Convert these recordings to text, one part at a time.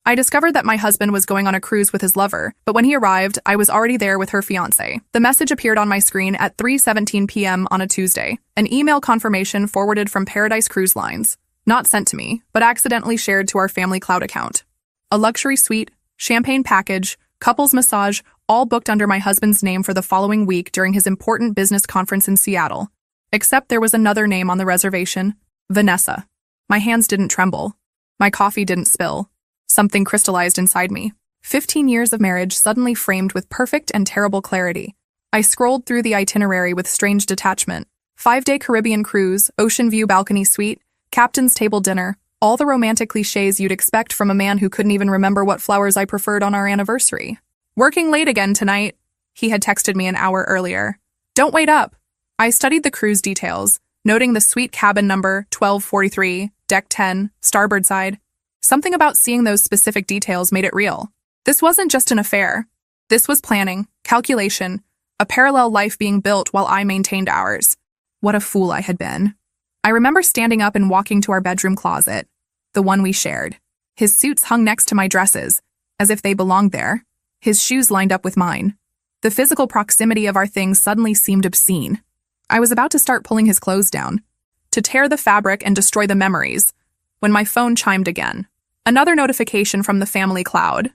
I discovered that my husband was going on a cruise with his lover, but when he arrived, I was already there with her fiancé. The message appeared on my screen at 3:17 p.m. on a Tuesday, an email confirmation forwarded from Paradise Cruise Lines, not sent to me, but accidentally shared to our family cloud account. A luxury suite, champagne package, couples massage, all booked under my husband's name for the following week during his important business conference in Seattle. Except there was another name on the reservation, Vanessa. My hands didn't tremble. My coffee didn't spill. Something crystallized inside me. 15 years of marriage suddenly framed with perfect and terrible clarity. I scrolled through the itinerary with strange detachment. 5-day Caribbean cruise, ocean view balcony suite, captain's table dinner, all the romantic cliches you'd expect from a man who couldn't even remember what flowers I preferred on our anniversary. Working late again tonight, he had texted me an hour earlier. Don't wait up. I studied the cruise details, noting the suite cabin number 1243, deck 10, starboard side. Something about seeing those specific details made it real. This wasn't just an affair. This was planning, calculation, a parallel life being built while I maintained ours. What a fool I had been. I remember standing up and walking to our bedroom closet, the one we shared. His suits hung next to my dresses, as if they belonged there. His shoes lined up with mine. The physical proximity of our things suddenly seemed obscene. I was about to start pulling his clothes down, to tear the fabric and destroy the memories, when my phone chimed again. Another notification from the family cloud.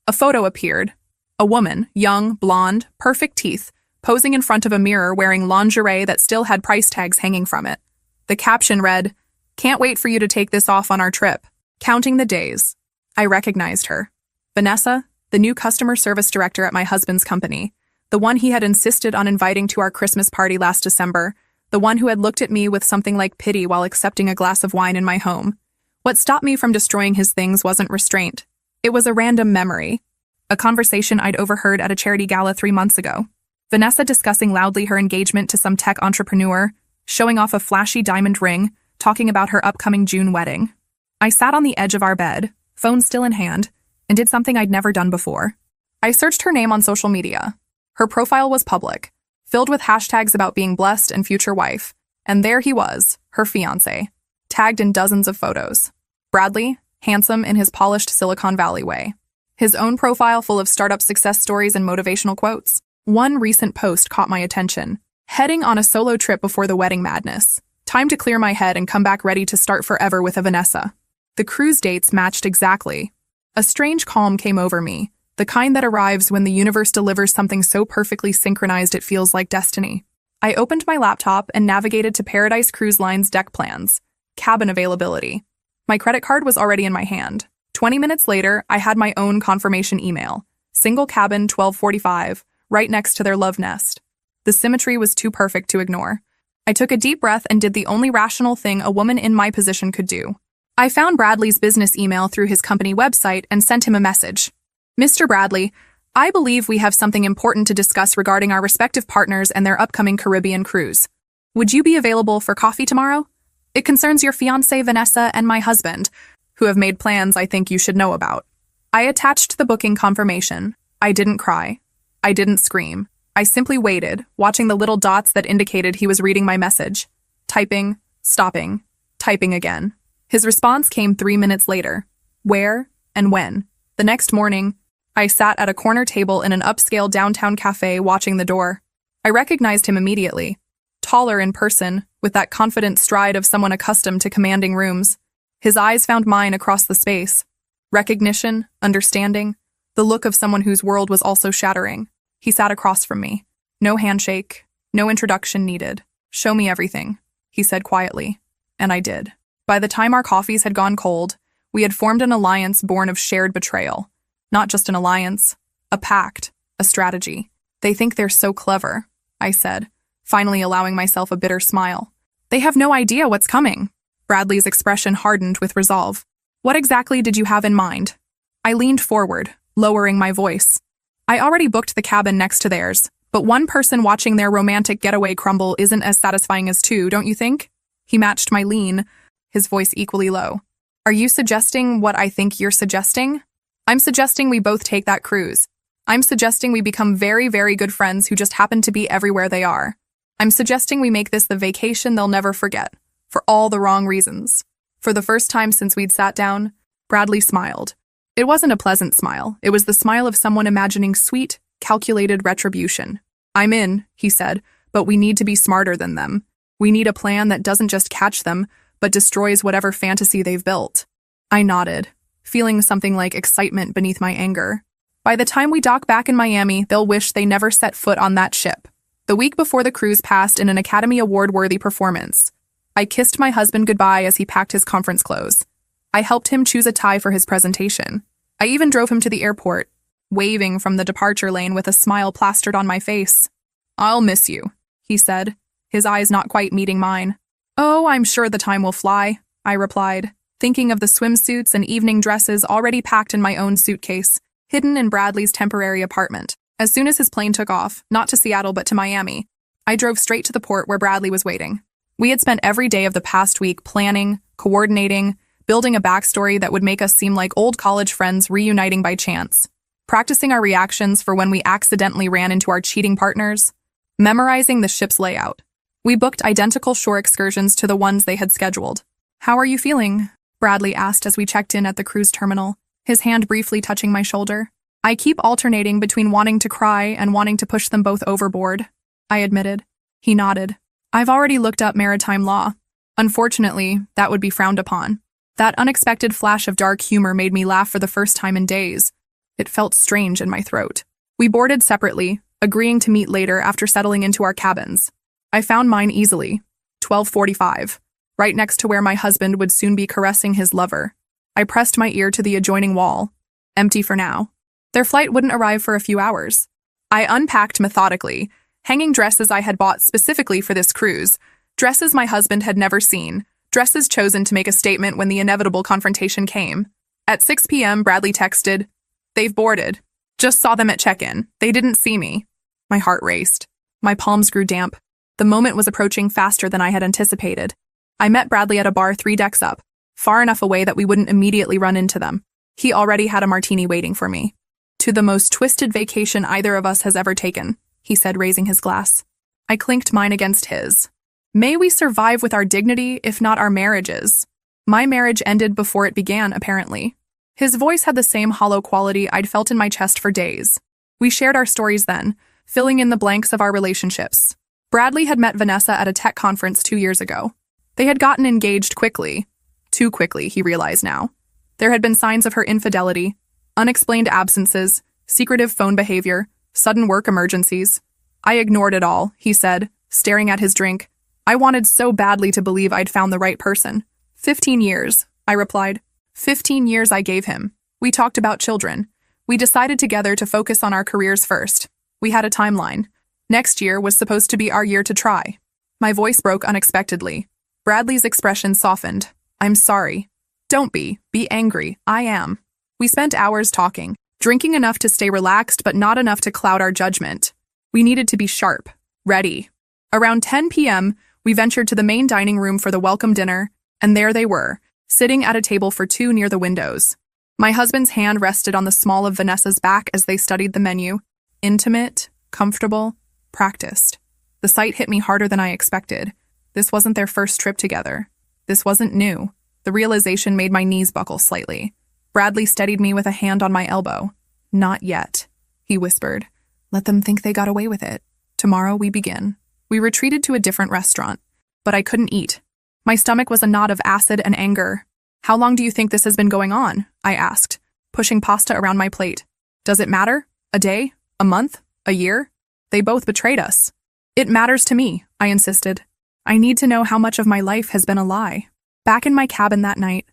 A photo appeared. A woman, young, blonde, perfect teeth, posing in front of a mirror wearing lingerie that still had price tags hanging from it. The caption read, "Can't wait for you to take this off on our trip." Counting the days. I recognized her. Vanessa, the new customer service director at my husband's company, the one he had insisted on inviting to our Christmas party last December, the one who had looked at me with something like pity while accepting a glass of wine in my home. What stopped me from destroying his things wasn't restraint. It was a random memory. A conversation I'd overheard at a charity gala 3 months ago. Vanessa discussing loudly her engagement to some tech entrepreneur, showing off a flashy diamond ring, talking about her upcoming June wedding. I sat on the edge of our bed, phone still in hand, and did something I'd never done before. I searched her name on social media. Her profile was public, filled with hashtags about being blessed and future wife, and there he was, her fiancé, tagged in dozens of photos. Bradley, handsome in his polished Silicon Valley way. His own profile full of startup success stories and motivational quotes. One recent post caught my attention. Heading on a solo trip before the wedding madness. Time to clear my head and come back ready to start forever with a Vanessa. The cruise dates matched exactly. A strange calm came over me, the kind that arrives when the universe delivers something so perfectly synchronized it feels like destiny. I opened my laptop and navigated to Paradise Cruise Line's deck plans. Cabin availability. My credit card was already in my hand. 20 minutes later, I had my own confirmation email. Single cabin 1245, right next to their love nest. The symmetry was too perfect to ignore. I took a deep breath and did the only rational thing a woman in my position could do. I found Bradley's business email through his company website and sent him a message. Mr. Bradley, I believe we have something important to discuss regarding our respective partners and their upcoming Caribbean cruise. Would you be available for coffee tomorrow? It concerns your fiancée Vanessa and my husband, who have made plans I think you should know about. I attached the booking confirmation. I didn't cry. I didn't scream. I simply waited, watching the little dots that indicated he was reading my message. Typing, stopping, typing again. His response came 3 minutes later. Where and when? The next morning, I sat at a corner table in an upscale downtown cafe watching the door. I recognized him immediately. Taller in person, with that confident stride of someone accustomed to commanding rooms. His eyes found mine across the space. Recognition, understanding, the look of someone whose world was also shattering. He sat across from me. No handshake, no introduction needed. Show me everything, he said quietly. And I did. By the time our coffees had gone cold, we had formed an alliance born of shared betrayal. Not just an alliance, a pact, a strategy. They think they're so clever, I said, finally allowing myself a bitter smile. They have no idea what's coming. Bradley's expression hardened with resolve. What exactly did you have in mind? I leaned forward, lowering my voice. I already booked the cabin next to theirs, but one person watching their romantic getaway crumble isn't as satisfying as two, don't you think? He matched my lean, his voice equally low. Are you suggesting what I think you're suggesting? I'm suggesting we both take that cruise. I'm suggesting we become very, very good friends who just happen to be everywhere they are. I'm suggesting we make this the vacation they'll never forget, for all the wrong reasons. For the first time since we'd sat down, Bradley smiled. It wasn't a pleasant smile. It was the smile of someone imagining sweet, calculated retribution. "I'm in," he said, "but we need to be smarter than them. We need a plan that doesn't just catch them, but destroys whatever fantasy they've built." I nodded, feeling something like excitement beneath my anger. By the time we dock back in Miami, they'll wish they never set foot on that ship. The week before the cruise passed in an Academy Award-worthy performance. I kissed my husband goodbye as he packed his conference clothes. I helped him choose a tie for his presentation. I even drove him to the airport, waving from the departure lane with a smile plastered on my face. "I'll miss you," he said, his eyes not quite meeting mine. "Oh, I'm sure the time will fly," I replied, thinking of the swimsuits and evening dresses already packed in my own suitcase, hidden in Bradley's temporary apartment. As soon as his plane took off, not to Seattle but to Miami, I drove straight to the port where Bradley was waiting. We had spent every day of the past week planning, coordinating, building a backstory that would make us seem like old college friends reuniting by chance, practicing our reactions for when we accidentally ran into our cheating partners, memorizing the ship's layout. We booked identical shore excursions to the ones they had scheduled. "How are you feeling?" Bradley asked as we checked in at the cruise terminal, his hand briefly touching my shoulder. "I keep alternating between wanting to cry and wanting to push them both overboard," I admitted. He nodded. "I've already looked up maritime law. Unfortunately, that would be frowned upon." That unexpected flash of dark humor made me laugh for the first time in days. It felt strange in my throat. We boarded separately, agreeing to meet later after settling into our cabins. I found mine easily, 12:45, right next to where my husband would soon be caressing his lover. I pressed my ear to the adjoining wall. Empty for now. Their flight wouldn't arrive for a few hours. I unpacked methodically, hanging dresses I had bought specifically for this cruise, dresses my husband had never seen, dresses chosen to make a statement when the inevitable confrontation came. At 6 p.m., Bradley texted, "They've boarded. Just saw them at check-in. They didn't see me." My heart raced. My palms grew damp. The moment was approaching faster than I had anticipated. I met Bradley at a bar 3 decks up, far enough away that we wouldn't immediately run into them. He already had a martini waiting for me. "To the most twisted vacation either of us has ever taken," he said, raising his glass. I clinked mine against his. "May we survive with our dignity, if not our marriages." My marriage ended before it began, apparently. His voice had the same hollow quality I'd felt in my chest for days. We shared our stories then, filling in the blanks of our relationships. Bradley had met Vanessa at a tech conference 2 years ago. They had gotten engaged quickly. Too quickly, he realized now. There had been signs of her infidelity, unexplained absences, secretive phone behavior, sudden work emergencies. I ignored it all, he said, staring at his drink. I wanted so badly to believe I'd found the right person. 15 years, I replied. 15 years I gave him. We talked about children. We decided together to focus on our careers first. We had a timeline. Next year was supposed to be our year to try. My voice broke unexpectedly. Bradley's expression softened. "I'm sorry." "Don't be. Be angry. I am." We spent hours talking, drinking enough to stay relaxed but not enough to cloud our judgment. We needed to be sharp, ready. Around 10 p.m., we ventured to the main dining room for the welcome dinner, and there they were, sitting at a table for 2 near the windows. My husband's hand rested on the small of Vanessa's back as they studied the menu. Intimate, comfortable, practiced. The sight hit me harder than I expected. This wasn't their first trip together. This wasn't new. The realization made my knees buckle slightly. Bradley steadied me with a hand on my elbow. "Not yet," he whispered. "Let them think they got away with it. Tomorrow we begin." We retreated to a different restaurant, but I couldn't eat. My stomach was a knot of acid and anger. "How long do you think this has been going on?" I asked, pushing pasta around my plate. "Does it matter? A day? A month? A year? They both betrayed us." "It matters to me," I insisted. "I need to know how much of my life has been a lie." Back in my cabin that night,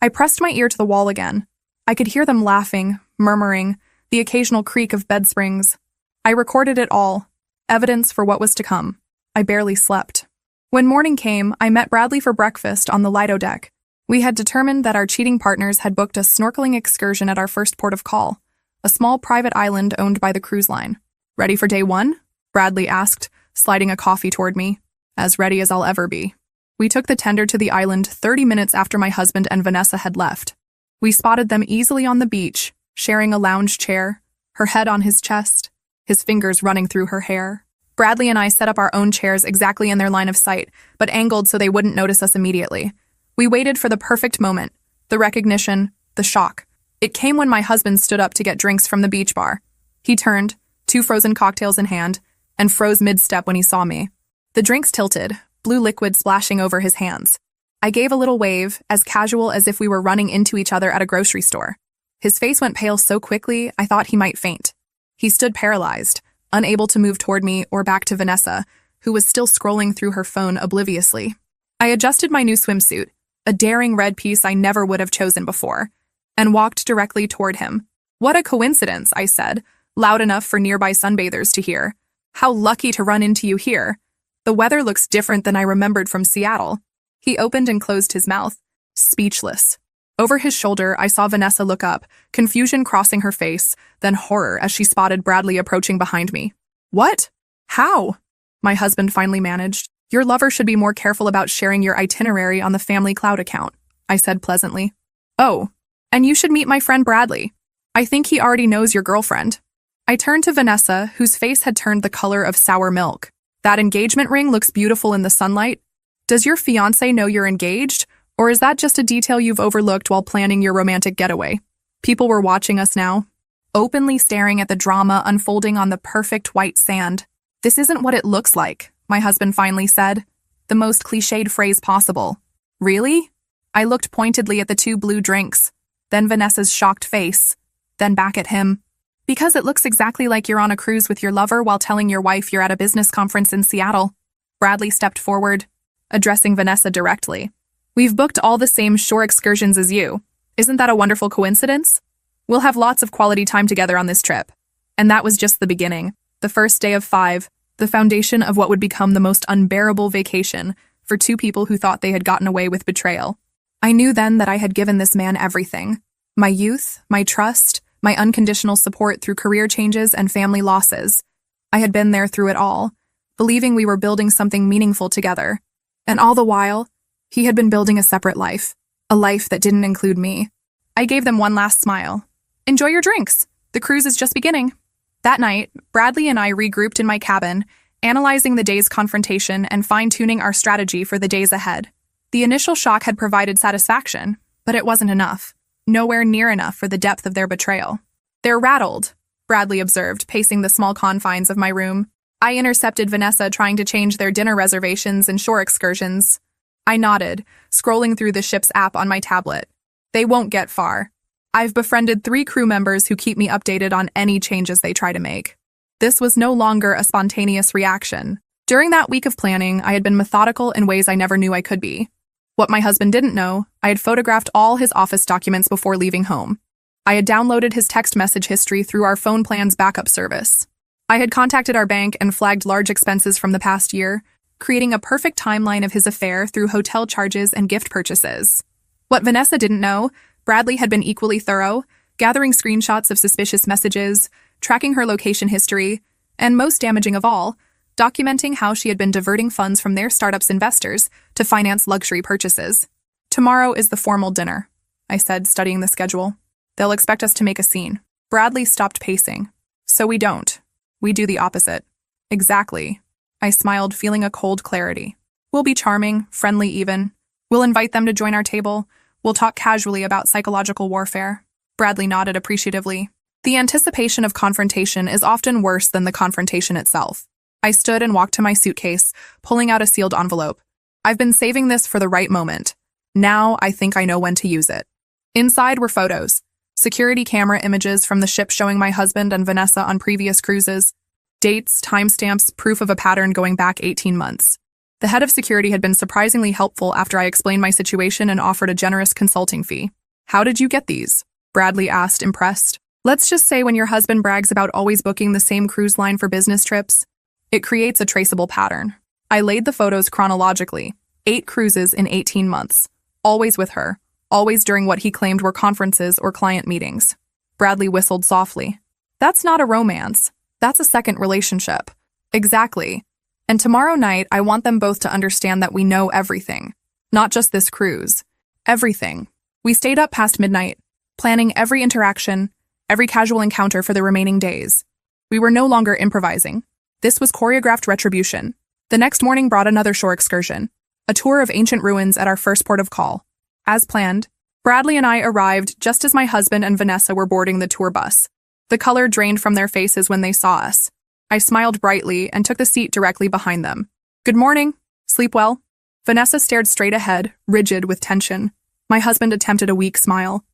I pressed my ear to the wall again. I could hear them laughing, murmuring, the occasional creak of bed springs. I recorded it all, evidence for what was to come. I barely slept. When morning came, I met Bradley for breakfast on the Lido deck. We had determined that our cheating partners had booked a snorkeling excursion at our first port of call, a small private island owned by the cruise line. "Ready for day 1? Bradley asked, sliding a coffee toward me. "As ready as I'll ever be." We took the tender to the island 30 minutes after my husband and Vanessa had left. We spotted them easily on the beach, sharing a lounge chair, her head on his chest, his fingers running through her hair. Bradley and I set up our own chairs exactly in their line of sight, but angled so they wouldn't notice us immediately. We waited for the perfect moment, the recognition, the shock. It came when my husband stood up to get drinks from the beach bar. He turned, 2 frozen cocktails in hand, and froze mid-step when he saw me. The drinks tilted, blue liquid splashing over his hands. I gave a little wave, as casual as if we were running into each other at a grocery store. His face went pale so quickly I thought he might faint. He stood paralyzed, unable to move toward me or back to Vanessa, who was still scrolling through her phone obliviously. I adjusted my new swimsuit, a daring red piece I never would have chosen before, and walked directly toward him. "What a coincidence," I said, loud enough for nearby sunbathers to hear. "How lucky to run into you here. The weather looks different than I remembered from Seattle." He opened and closed his mouth, speechless. Over his shoulder, I saw Vanessa look up, confusion crossing her face, then horror as she spotted Bradley approaching behind me. "What? How?" My husband finally managed. "Your lover should be more careful about sharing your itinerary on the family cloud account," I said pleasantly. "Oh, and you should meet my friend Bradley. I think he already knows your girlfriend." I turned to Vanessa, whose face had turned the color of sour milk. "That engagement ring looks beautiful in the sunlight. Does your fiancé know you're engaged? Or is that just a detail you've overlooked while planning your romantic getaway?" People were watching us now, openly staring at the drama unfolding on the perfect white sand. "This isn't what it looks like," my husband finally said, the most cliched phrase possible. "Really?" I looked pointedly at the 2 blue drinks, then Vanessa's shocked face, then back at him. "Because it looks exactly like you're on a cruise with your lover while telling your wife you're at a business conference in Seattle." Bradley stepped forward, addressing Vanessa directly. "We've booked all the same shore excursions as you. Isn't that a wonderful coincidence? We'll have lots of quality time together on this trip." And that was just the beginning, the first day of 5, the foundation of what would become the most unbearable vacation for 2 people who thought they had gotten away with betrayal. I knew then that I had given this man everything. My youth, my trust, my unconditional support through career changes and family losses. I had been there through it all, believing we were building something meaningful together. And all the while, he had been building a separate life, a life that didn't include me. I gave them one last smile. "Enjoy your drinks. The cruise is just beginning." That night, Bradley and I regrouped in my cabin, analyzing the day's confrontation and fine-tuning our strategy for the days ahead. The initial shock had provided satisfaction, but it wasn't enough. Nowhere near enough for the depth of their betrayal. "They're rattled," Bradley observed, pacing the small confines of my room. I intercepted Vanessa trying to change their dinner reservations and shore excursions. I nodded, scrolling through the ship's app on my tablet. "They won't get far. I've befriended 3 crew members who keep me updated on any changes they try to make." This was no longer a spontaneous reaction. During that week of planning, I had been methodical in ways I never knew I could be. What my husband didn't know, I had photographed all his office documents before leaving home. I had downloaded his text message history through our phone plan's backup service. I had contacted our bank and flagged large expenses from the past year, creating a perfect timeline of his affair through hotel charges and gift purchases. What Vanessa didn't know, Bradley had been equally thorough, gathering screenshots of suspicious messages, tracking her location history, and most damaging of all, documenting how she had been diverting funds from their startup's investors to finance luxury purchases. "Tomorrow is the formal dinner," I said, studying the schedule. "They'll expect us to make a scene." Bradley stopped pacing. "So we don't. We do the opposite." "Exactly." I smiled, feeling a cold clarity. "We'll be charming, friendly even. We'll invite them to join our table. We'll talk casually about psychological warfare." Bradley nodded appreciatively. The anticipation of confrontation is often worse than the confrontation itself. I stood and walked to my suitcase, pulling out a sealed envelope. "I've been saving this for the right moment. Now I think I know when to use it." Inside were photos, security camera images from the ship showing my husband and Vanessa on previous cruises, dates, timestamps, proof of a pattern going back 18 months. The head of security had been surprisingly helpful after I explained my situation and offered a generous consulting fee. "How did you get these?" Bradley asked, impressed. "Let's just say when your husband brags about always booking the same cruise line for business trips, it creates a traceable pattern." I laid the photos chronologically, 8 cruises in 18 months, always with her, always during what he claimed were conferences or client meetings. Bradley whistled softly. "That's not a romance. That's a second relationship." "Exactly. And tomorrow night, I want them both to understand that we know everything. Not just this cruise. Everything." We stayed up past midnight, planning every interaction, every casual encounter for the remaining days. We were no longer improvising. This was choreographed retribution. The next morning brought another shore excursion, a tour of ancient ruins at our first port of call. As planned, Bradley and I arrived just as my husband and Vanessa were boarding the tour bus. The color drained from their faces when they saw us. I smiled brightly and took the seat directly behind them. Good morning. Sleep well? Vanessa stared straight ahead, rigid with tension. My husband attempted a weak smile.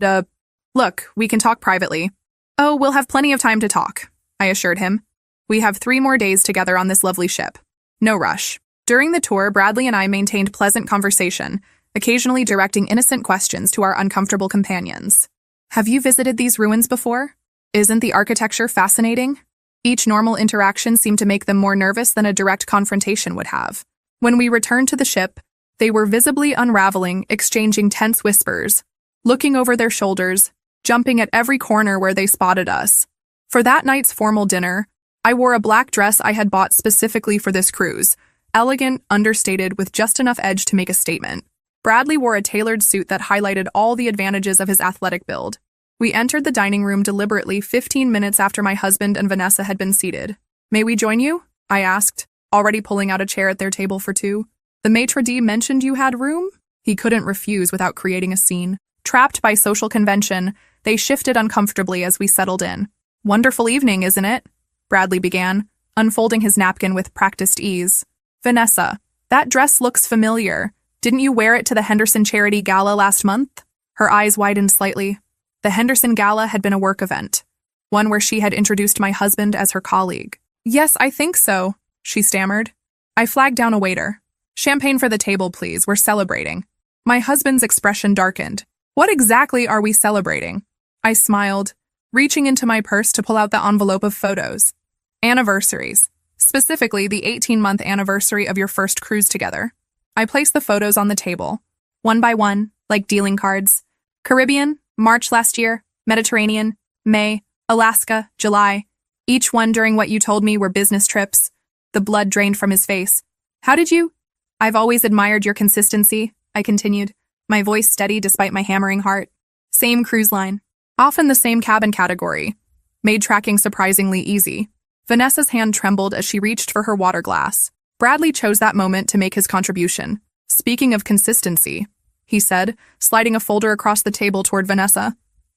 Look, we can talk privately. Oh, we'll have plenty of time to talk, I assured him. We have 3 more days together on this lovely ship. No rush. During the tour, Bradley and I maintained pleasant conversation, occasionally directing innocent questions to our uncomfortable companions. Have you visited these ruins before? Isn't the architecture fascinating? Each normal interaction seemed to make them more nervous than a direct confrontation would have. When we returned to the ship, they were visibly unraveling, exchanging tense whispers, looking over their shoulders, jumping at every corner where they spotted us. For that night's formal dinner, I wore a black dress I had bought specifically for this cruise, elegant, understated, with just enough edge to make a statement. Bradley wore a tailored suit that highlighted all the advantages of his athletic build. We entered the dining room deliberately 15 minutes after my husband and Vanessa had been seated. May we join you? I asked, already pulling out a chair at their table for 2. The maitre d' mentioned you had room? He couldn't refuse without creating a scene. Trapped by social convention, they shifted uncomfortably as we settled in. Wonderful evening, isn't it? Bradley began, unfolding his napkin with practiced ease. Vanessa, that dress looks familiar. Didn't you wear it to the Henderson Charity Gala last month? Her eyes widened slightly. The Henderson Gala had been a work event, one where she had introduced my husband as her colleague. Yes, I think so, she stammered. I flagged down a waiter. Champagne for the table, please. We're celebrating. My husband's expression darkened. What exactly are we celebrating? I smiled, reaching into my purse to pull out the envelope of photos. Anniversaries. Specifically, the 18-month anniversary of your first cruise together. I placed the photos on the table, one by one, like dealing cards. Caribbean, March last year, Mediterranean, May, Alaska, July. Each one during what you told me were business trips. The blood drained from his face. How did you? I've always admired your consistency, I continued, my voice steady despite my hammering heart. Same cruise line. Often the same cabin category. Made tracking surprisingly easy. Vanessa's hand trembled as she reached for her water glass. Bradley chose that moment to make his contribution. Speaking of consistency, he said, sliding a folder across the table toward Vanessa.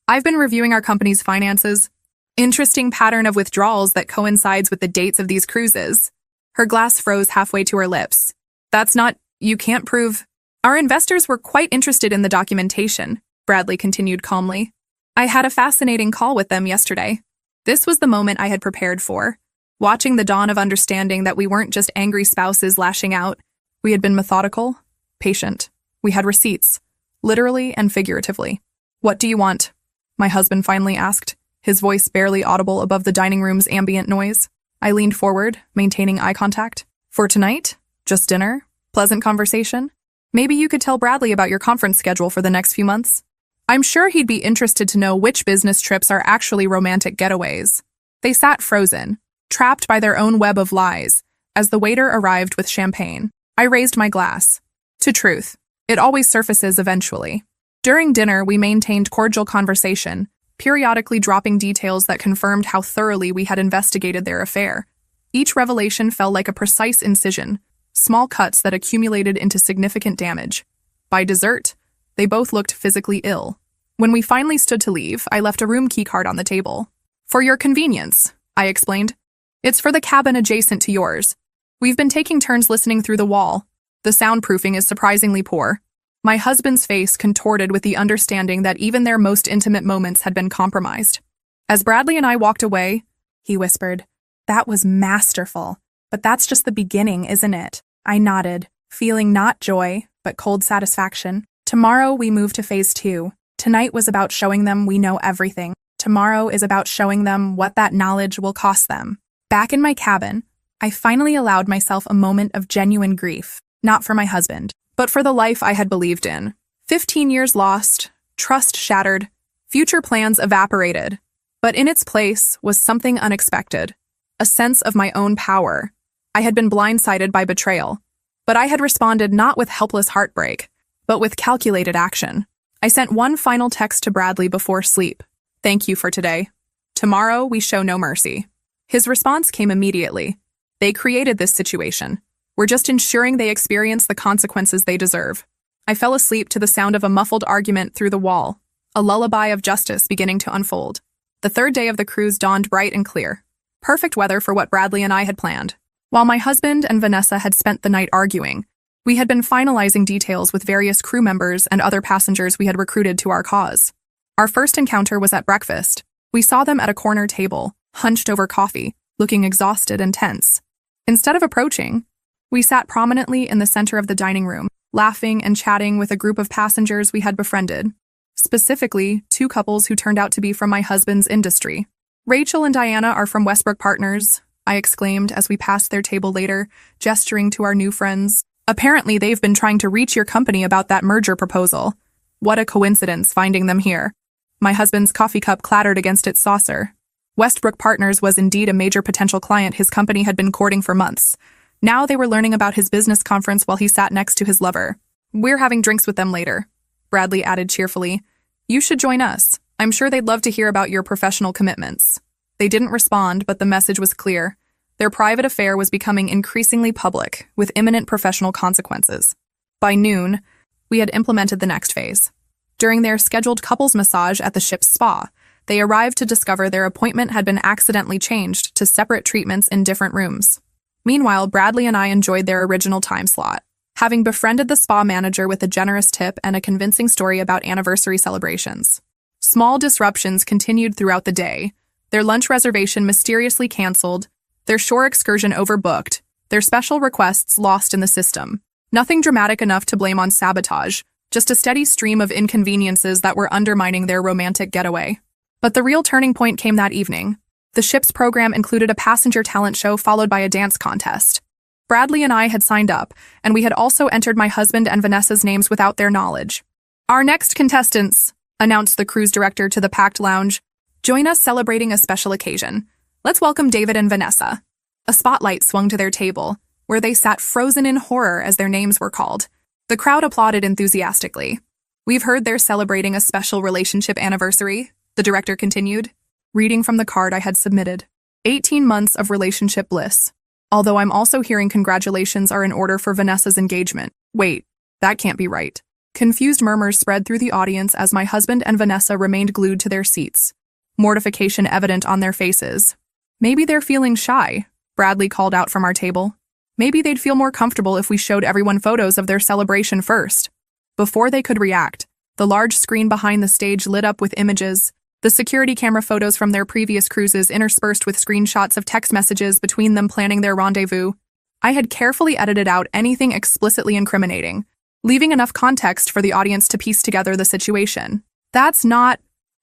I've been reviewing our company's finances. Interesting pattern of withdrawals that coincides with the dates of these cruises. Her glass froze halfway to her lips. You can't prove. Our investors were quite interested in the documentation, Bradley continued calmly. I had a fascinating call with them yesterday. This was the moment I had prepared for. Watching the dawn of understanding that we weren't just angry spouses lashing out. We had been methodical, patient. We had receipts, literally and figuratively. What do you want? My husband finally asked, his voice barely audible above the dining room's ambient noise. I leaned forward, maintaining eye contact. For tonight? Just dinner? Pleasant conversation? Maybe you could tell Bradley about your conference schedule for the next few months. I'm sure he'd be interested to know which business trips are actually romantic getaways. They sat frozen, trapped by their own web of lies, as the waiter arrived with champagne. I raised my glass. To truth. It always surfaces eventually. During dinner, we maintained cordial conversation, periodically dropping details that confirmed how thoroughly we had investigated their affair. Each revelation felt like a precise incision, small cuts that accumulated into significant damage. By dessert, they both looked physically ill. When we finally stood to leave, I left a room keycard on the table. For your convenience, I explained. It's for the cabin adjacent to yours. We've been taking turns listening through the wall. The soundproofing is surprisingly poor. My husband's face contorted with the understanding that even their most intimate moments had been compromised. As Bradley and I walked away, he whispered, "That was masterful. But that's just the beginning, isn't it?" I nodded, feeling not joy, but cold satisfaction. Tomorrow we move to phase 2. Tonight was about showing them we know everything. Tomorrow is about showing them what that knowledge will cost them. Back in my cabin, I finally allowed myself a moment of genuine grief, not for my husband, but for the life I had believed in. 15 years lost, trust shattered, future plans evaporated. But in its place was something unexpected, a sense of my own power. I had been blindsided by betrayal, but I had responded not with helpless heartbreak, but with calculated action. I sent one final text to Bradley before sleep. Thank you for today. Tomorrow we show no mercy. His response came immediately. They created this situation. We're just ensuring they experience the consequences they deserve. I fell asleep to the sound of a muffled argument through the wall, a lullaby of justice beginning to unfold. The third day of the cruise dawned bright and clear. Perfect weather for what Bradley and I had planned. While my husband and Vanessa had spent the night arguing, we had been finalizing details with various crew members and other passengers we had recruited to our cause. Our first encounter was at breakfast. We saw them at a corner table, hunched over coffee, looking exhausted and tense. Instead of approaching, we sat prominently in the center of the dining room, laughing and chatting with a group of passengers we had befriended. Specifically, two couples who turned out to be from my husband's industry. "Rachel and Diana are from Westbrook Partners," I exclaimed as we passed their table later, gesturing to our new friends. "Apparently, they've been trying to reach your company about that merger proposal. What a coincidence finding them here." My husband's coffee cup clattered against its saucer. Westbrook Partners was indeed a major potential client his company had been courting for months. Now they were learning about his business conference while he sat next to his lover. "We're having drinks with them later," Bradley added cheerfully. "You should join us. I'm sure they'd love to hear about your professional commitments." They didn't respond, but the message was clear. Their private affair was becoming increasingly public, with imminent professional consequences. By noon, we had implemented the next phase. During their scheduled couples massage at the ship's spa, they arrived to discover their appointment had been accidentally changed to separate treatments in different rooms. Meanwhile, Bradley and I enjoyed their original time slot, having befriended the spa manager with a generous tip and a convincing story about anniversary celebrations. Small disruptions continued throughout the day. Their lunch reservation mysteriously canceled, their shore excursion overbooked, their special requests lost in the system. Nothing dramatic enough to blame on sabotage, just a steady stream of inconveniences that were undermining their romantic getaway. But the real turning point came that evening. The ship's program included a passenger talent show followed by a dance contest. Bradley and I had signed up, and we had also entered my husband and Vanessa's names without their knowledge. "Our next contestants," announced the cruise director to the packed lounge, "join us celebrating a special occasion. Let's welcome David and Vanessa." A spotlight swung to their table, where they sat frozen in horror as their names were called. The crowd applauded enthusiastically. "We've heard they're celebrating a special relationship anniversary," the director continued, reading from the card I had submitted. 18 months of relationship bliss. Although I'm also hearing congratulations are in order for Vanessa's engagement. Wait, that can't be right. Confused murmurs spread through the audience as my husband and Vanessa remained glued to their seats, mortification evident on their faces. "Maybe they're feeling shy," Bradley called out from our table. "Maybe they'd feel more comfortable if we showed everyone photos of their celebration first." Before they could react, the large screen behind the stage lit up with images, the security camera photos from their previous cruises interspersed with screenshots of text messages between them planning their rendezvous. I had carefully edited out anything explicitly incriminating, leaving enough context for the audience to piece together the situation.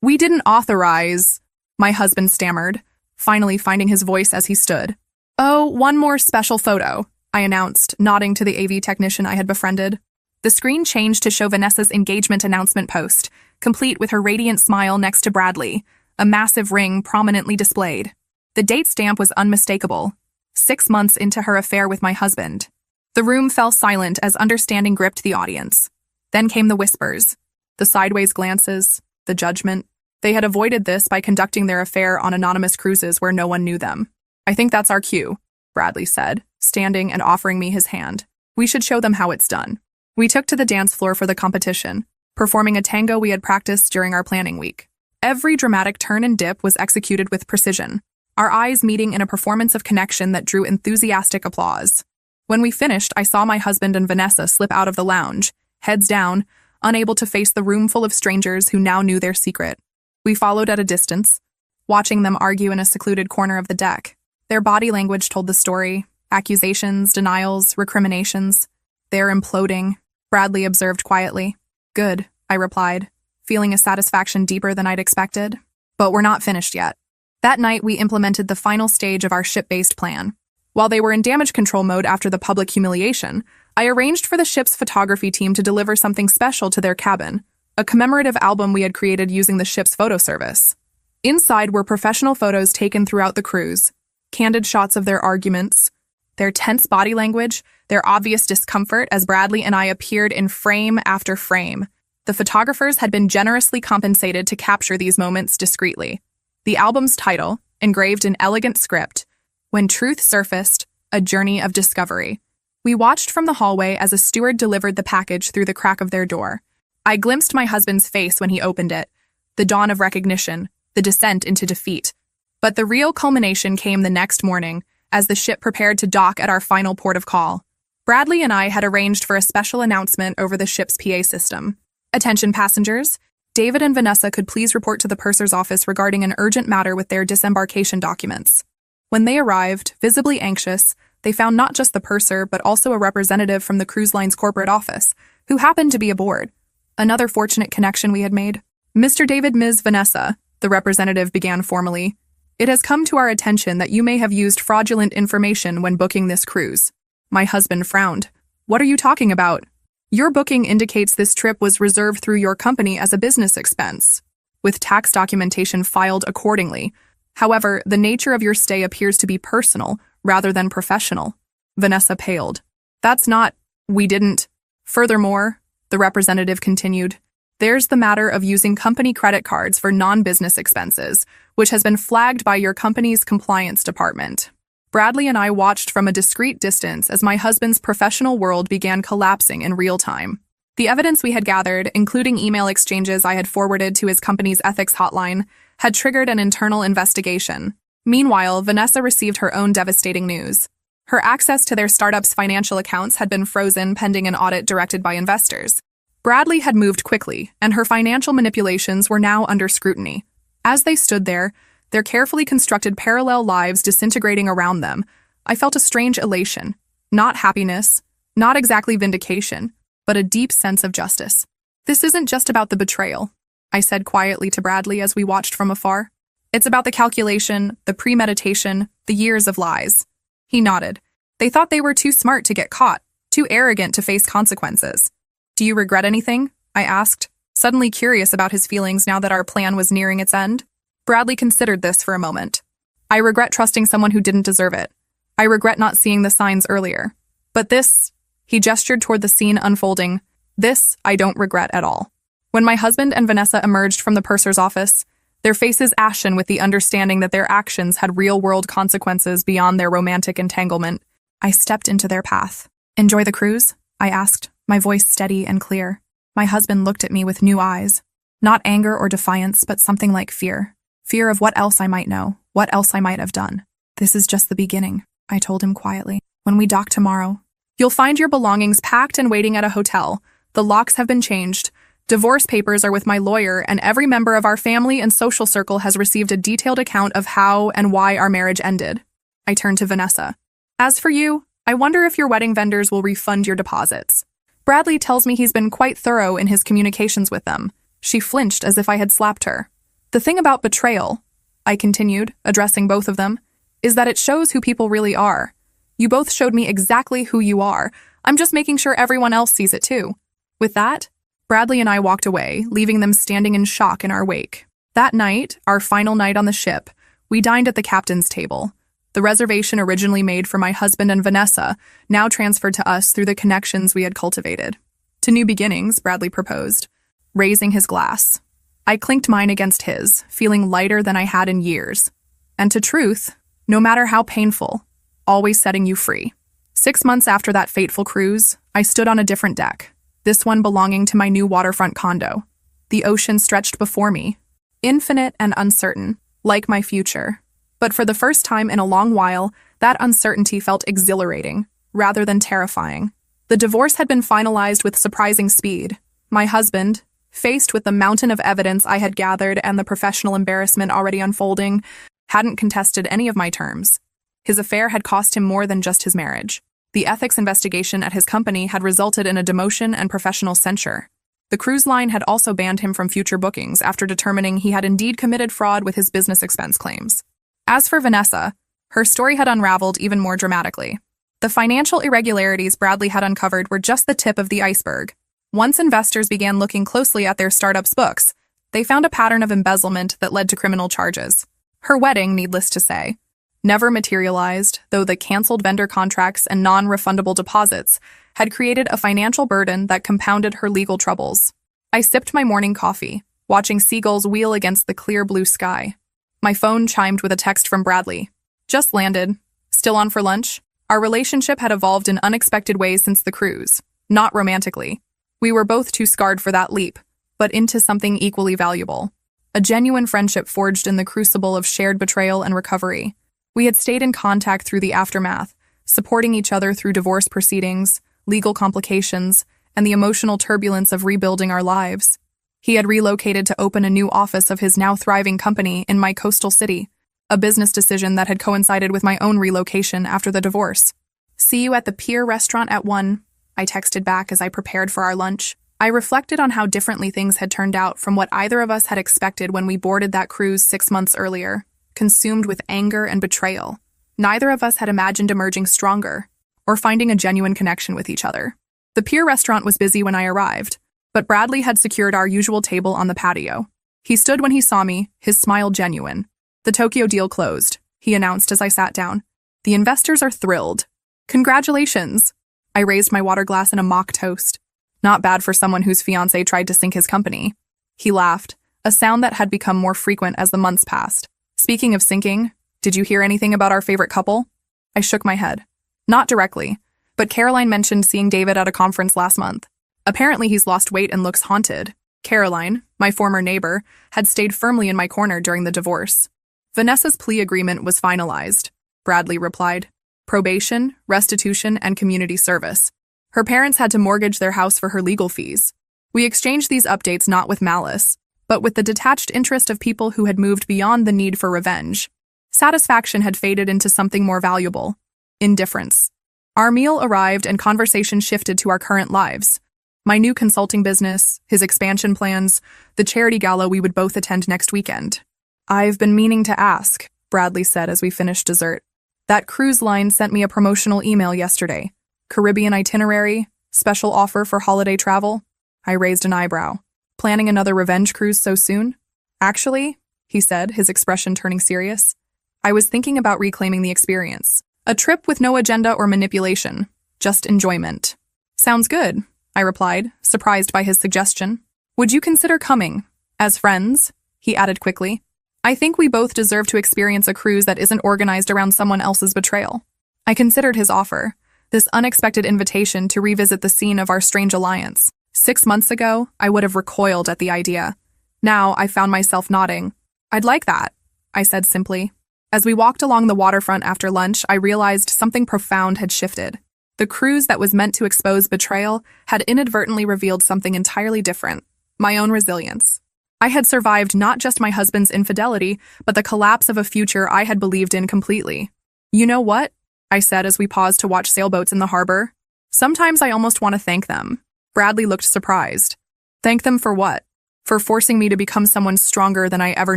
We didn't authorize," my husband stammered, finally finding his voice as he stood. "Oh, one more special photo," I announced, nodding to the AV technician I had befriended. The screen changed to show Vanessa's engagement announcement post, complete with her radiant smile next to Bradley, a massive ring prominently displayed. The date stamp was unmistakable. 6 months into her affair with my husband. The room fell silent as understanding gripped the audience. Then came the whispers, the sideways glances, the judgment. They had avoided this by conducting their affair on anonymous cruises where no one knew them. "I think that's our cue," Bradley said, standing and offering me his hand. "We should show them how it's done." We took to the dance floor for the competition, performing a tango we had practiced during our planning week. Every dramatic turn and dip was executed with precision, our eyes meeting in a performance of connection that drew enthusiastic applause. When we finished, I saw my husband and Vanessa slip out of the lounge, heads down, unable to face the room full of strangers who now knew their secret. We followed at a distance, watching them argue in a secluded corner of the deck. Their body language told the story, accusations, denials, recriminations. "They're imploding," Bradley observed quietly. "Good," I replied, feeling a satisfaction deeper than I'd expected. But we're not finished yet. That night, we implemented the final stage of our ship-based plan. While they were in damage control mode after the public humiliation, I arranged for the ship's photography team to deliver something special to their cabin, a commemorative album we had created using the ship's photo service. Inside were professional photos taken throughout the cruise, candid shots of their arguments, their tense body language, their obvious discomfort as Bradley and I appeared in frame after frame. The photographers had been generously compensated to capture these moments discreetly. The album's title, engraved in elegant script, "When Truth Surfaced, A Journey of Discovery," We watched from the hallway as a steward delivered the package through the crack of their door. I glimpsed my husband's face when he opened it, the dawn of recognition, the descent into defeat. But the real culmination came the next morning, as the ship prepared to dock at our final port of call. Bradley and I had arranged for a special announcement over the ship's PA system. Attention passengers, David and Vanessa could please report to the purser's office regarding an urgent matter with their disembarkation documents. When they arrived, visibly anxious, they found not just the purser but also a representative from the cruise line's corporate office, who happened to be aboard. Another fortunate connection we had made. Mr. David, Ms. Vanessa, the representative began formally, it has come to our attention that you may have used fraudulent information when booking this cruise. My husband frowned. What are you talking about? Your booking indicates this trip was reserved through your company as a business expense, with tax documentation filed accordingly. However, the nature of your stay appears to be personal rather than professional. Vanessa paled. That's not, we didn't. Furthermore, the representative continued, there's the matter of using company credit cards for non-business expenses, which has been flagged by your company's compliance department. Bradley and I watched from a discreet distance as my husband's professional world began collapsing in real time. The evidence we had gathered, including email exchanges I had forwarded to his company's ethics hotline, had triggered an internal investigation. Meanwhile, Vanessa received her own devastating news. Her access to their startup's financial accounts had been frozen pending an audit directed by investors. Bradley had moved quickly, and her financial manipulations were now under scrutiny. As they stood there, their carefully constructed parallel lives disintegrating around them, I felt a strange elation. Not happiness, not exactly vindication, but a deep sense of justice. This isn't just about the betrayal, I said quietly to Bradley as we watched from afar. It's about the calculation, the premeditation, the years of lies. He nodded. They thought they were too smart to get caught, too arrogant to face consequences. Do you regret anything? I asked, suddenly curious about his feelings now that our plan was nearing its end. Bradley considered this for a moment. I regret trusting someone who didn't deserve it. I regret not seeing the signs earlier. But this, he gestured toward the scene unfolding, this I don't regret at all. When my husband and Vanessa emerged from the purser's office, their faces ashen with the understanding that their actions had real-world consequences beyond their romantic entanglement, I stepped into their path. Enjoy the cruise? I asked, my voice steady and clear. My husband looked at me with new eyes. Not anger or defiance, but something like fear. Fear of what else I might know, what else I might have done. This is just the beginning, I told him quietly. When we dock tomorrow, you'll find your belongings packed and waiting at a hotel. The locks have been changed. Divorce papers are with my lawyer, and every member of our family and social circle has received a detailed account of how and why our marriage ended. I turned to Vanessa. As for you, I wonder if your wedding vendors will refund your deposits. Bradley tells me he's been quite thorough in his communications with them. She flinched as if I had slapped her. The thing about betrayal, I continued, addressing both of them, is that it shows who people really are. You both showed me exactly who you are. I'm just making sure everyone else sees it too. With that, Bradley and I walked away, leaving them standing in shock in our wake. That night, our final night on the ship, we dined at the captain's table. The reservation originally made for my husband and Vanessa, now transferred to us through the connections we had cultivated. To new beginnings, Bradley proposed, raising his glass. I clinked mine against his, feeling lighter than I had in years. And to truth, no matter how painful, always setting you free. 6 months after that fateful cruise, I stood on a different deck, this one belonging to my new waterfront condo. The ocean stretched before me, infinite and uncertain, like my future. But for the first time in a long while, that uncertainty felt exhilarating, rather than terrifying. The divorce had been finalized with surprising speed. My husband, faced with the mountain of evidence I had gathered and the professional embarrassment already unfolding, hadn't contested any of my terms. His affair had cost him more than just his marriage. The ethics investigation at his company had resulted in a demotion and professional censure. The cruise line had also banned him from future bookings after determining he had indeed committed fraud with his business expense claims. As for Vanessa, her story had unraveled even more dramatically. The financial irregularities Bradley had uncovered were just the tip of the iceberg. Once investors began looking closely at their startup's books, they found a pattern of embezzlement that led to criminal charges. Her wedding, needless to say, never materialized, though the canceled vendor contracts and non-refundable deposits had created a financial burden that compounded her legal troubles. I sipped my morning coffee, watching seagulls wheel against the clear blue sky. My phone chimed with a text from Bradley. Just landed. Still on for lunch? Our relationship had evolved in unexpected ways since the cruise, not romantically. We were both too scarred for that leap, but into something equally valuable. A genuine friendship forged in the crucible of shared betrayal and recovery. We had stayed in contact through the aftermath, supporting each other through divorce proceedings, legal complications, and the emotional turbulence of rebuilding our lives. He had relocated to open a new office of his now thriving company in my coastal city, a business decision that had coincided with my own relocation after the divorce. "See you at the Pier restaurant at 1, I texted back as I prepared for our lunch. I reflected on how differently things had turned out from what either of us had expected when we boarded that cruise 6 months earlier, consumed with anger and betrayal. Neither of us had imagined emerging stronger, or finding a genuine connection with each other. The Pier restaurant was busy when I arrived, but Bradley had secured our usual table on the patio. He stood when he saw me, his smile genuine. "The Tokyo deal closed," he announced as I sat down. "The investors are thrilled. Congratulations." I raised my water glass in a mock toast. Not bad for someone whose fiancé tried to sink his company. He laughed, a sound that had become more frequent as the months passed. "Speaking of sinking, did you hear anything about our favorite couple?" I shook my head. "Not directly, but Caroline mentioned seeing David at a conference last month. Apparently he's lost weight and looks haunted." Caroline, my former neighbor, had stayed firmly in my corner during the divorce. "Vanessa's plea agreement was finalized," Bradley replied. "Probation, restitution, and community service. Her parents had to mortgage their house for her legal fees. We exchanged these updates not with malice, but with the detached interest of people who had moved beyond the need for revenge. Satisfaction had faded into something more valuable: indifference. Our meal arrived and conversation shifted to our current lives. My new consulting business, his expansion plans, the charity gala we would both attend next weekend. "I've been meaning to ask," Bradley said as we finished dessert. "That cruise line sent me a promotional email yesterday. Caribbean itinerary, special offer for holiday travel." I raised an eyebrow. "Planning another revenge cruise so soon?" "Actually," he said, his expression turning serious, "I was thinking about reclaiming the experience. A trip with no agenda or manipulation, just enjoyment." "Sounds good," I replied, surprised by his suggestion. "Would you consider coming? As friends?" he added quickly. "I think we both deserve to experience a cruise that isn't organized around someone else's betrayal." I considered his offer, this unexpected invitation to revisit the scene of our strange alliance. 6 months ago, I would have recoiled at the idea. Now, I found myself nodding. "I'd like that," I said simply. As we walked along the waterfront after lunch, I realized something profound had shifted. The cruise that was meant to expose betrayal had inadvertently revealed something entirely different: my own resilience. I had survived not just my husband's infidelity, but the collapse of a future I had believed in completely. "You know what?" I said as we paused to watch sailboats in the harbor. "Sometimes I almost want to thank them." Bradley looked surprised. "Thank them for what?" "For forcing me to become someone stronger than I ever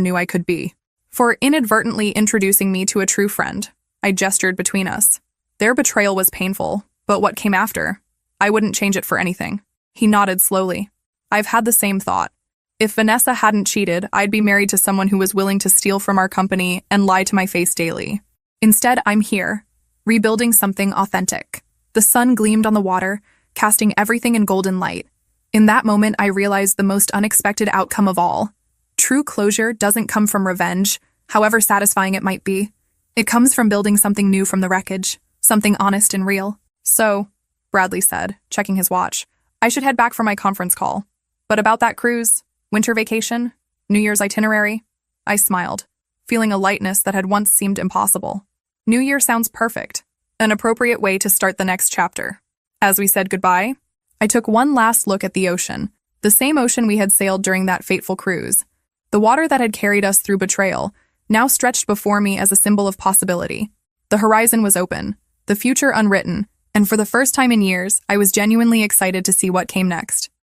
knew I could be. For inadvertently introducing me to a true friend." I gestured between us. "Their betrayal was painful, but what came after? I wouldn't change it for anything." He nodded slowly. "I've had the same thought. If Vanessa hadn't cheated, I'd be married to someone who was willing to steal from our company and lie to my face daily. Instead, I'm here, rebuilding something authentic." The sun gleamed on the water, casting everything in golden light. In that moment, I realized the most unexpected outcome of all. True closure doesn't come from revenge, however satisfying it might be. It comes from building something new from the wreckage, something honest and real. "So," Bradley said, checking his watch, "I should head back for my conference call. But about that cruise, winter vacation, New Year's itinerary?" I smiled, feeling a lightness that had once seemed impossible. New Year sounds perfect, an appropriate way to start the next chapter. As we said goodbye, I took one last look at the ocean, the same ocean we had sailed during that fateful cruise. The water that had carried us through betrayal now stretched before me as a symbol of possibility. The horizon was open, the future unwritten, and for the first time in years, I was genuinely excited to see what came next.